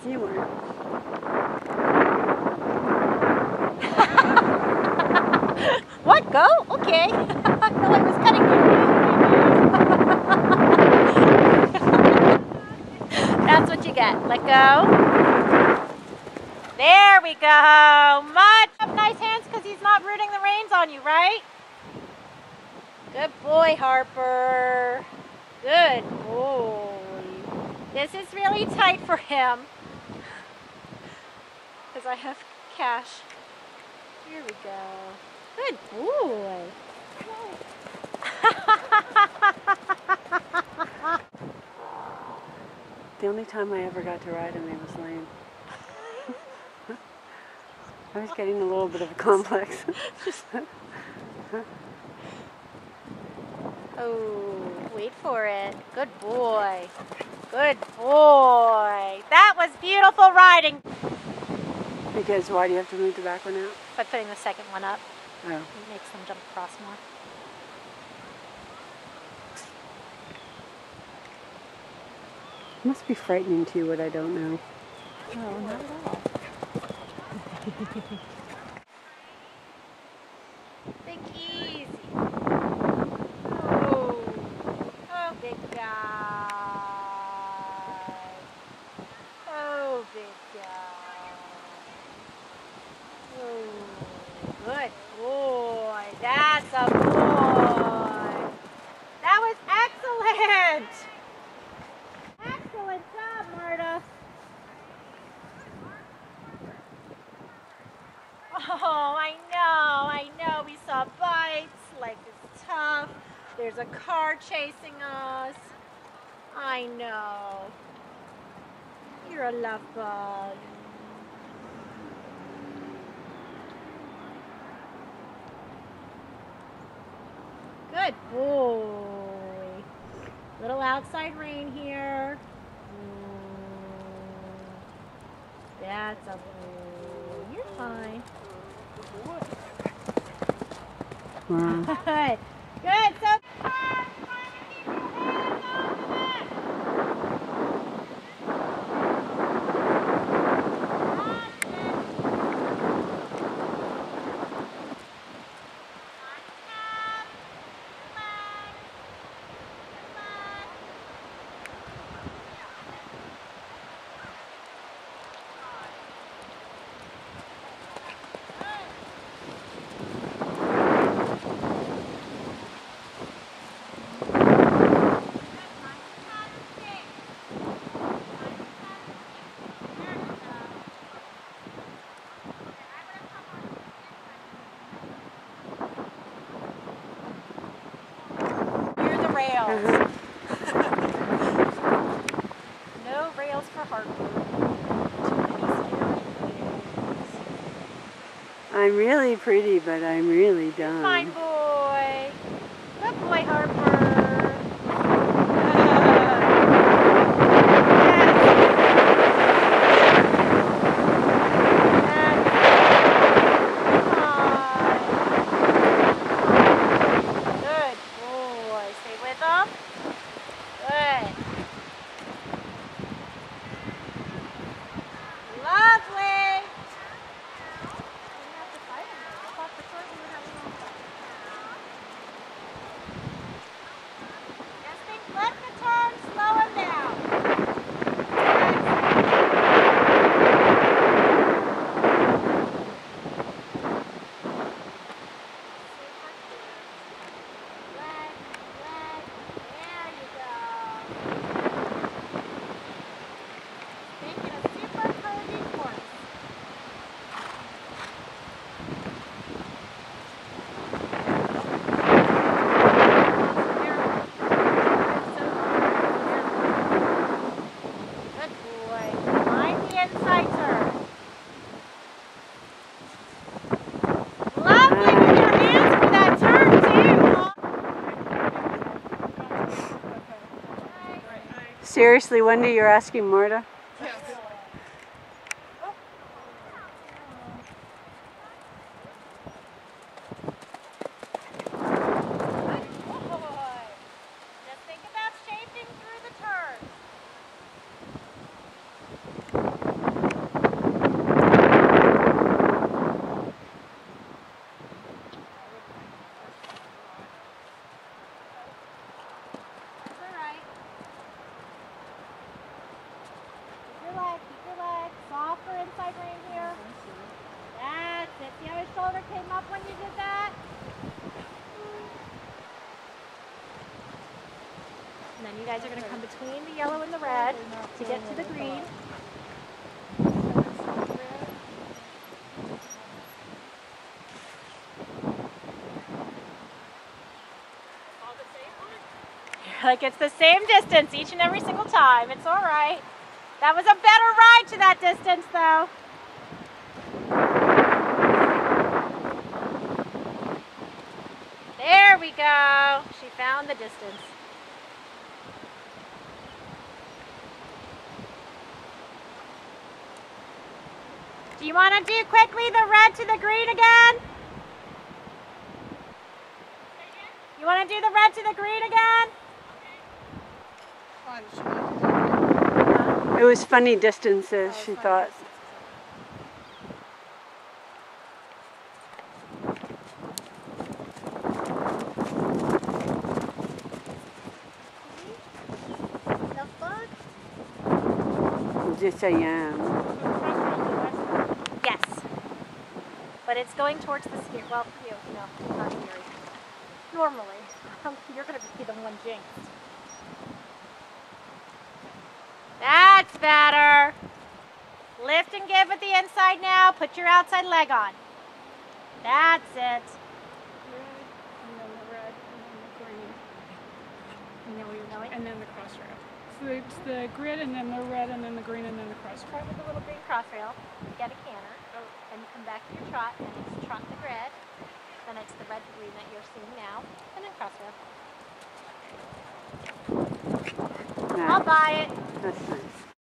You were. What? Go? Okay. I thought I was cutting you. That's what you get. Let go. There we go. Much. Have nice hands because he's not rooting the reins on you, right? Good boy, Harper. Good boy. This is really tight for him because I have Cash. Here we go. Good boy. The only time I ever got to ride him, he was lame. I was getting a little bit of a complex. Oh, wait for it. Good boy. Good boy. That was beautiful riding. Because why do you have to move the back one out? By putting the second one up, Oh. it makes them jump across more. Must be frightening to you what I don't know. No, not at all. Big easy. Oh, oh, big guy. Oh, big guy. Oh, good boy. That's a boy. That was excellent. Excellent job, Marta. Oh, I know. We saw bites. Life is tough. There's a car chasing us. I know. You're a love bug. Good boy. Little outside rain here. That's a boy. You're fine. Wow. Good. Good. So near the rails. No rails for Harper. I'm really pretty, but I'm really dumb. Fine boy. Good boy, Harper. Good boy. Stay with them. Good. Lovely. Let the turn slow him down. There you go. Making a super curvy course. Good boy. Mind the inside turn. Lovely with your hands for that turn too. Seriously, Wendy, you're asking Marta? Just think about shaping through the turn. guys are going to come between the yellow and the red to get to the green. Like it's the same distance each and every single time. It's all right. That was a better ride to that distance though. There we go. She found the distance. Do you want to do quickly the red to the green again? You want to do the red to the green again? It was funny distances, she thought. Yes, I am. Yes. But it's going towards the scary. Well, for you, no, not scary. Normally, you're going to be the one jinxed. That's better. Lift and give with the inside now. Put your outside leg on. That's it. Red, and then the red, and then the green. You know where you're going? And then the crossrail. So it's the grid, and then the red, and then the green, and then the crossrail. Start with the little green crossrail. Get a canter. And you come back to your trot, and it's trot the grid. Then it's the red to green that you're seeing now. And then crossrail. Nice. I'll buy it. That's nice.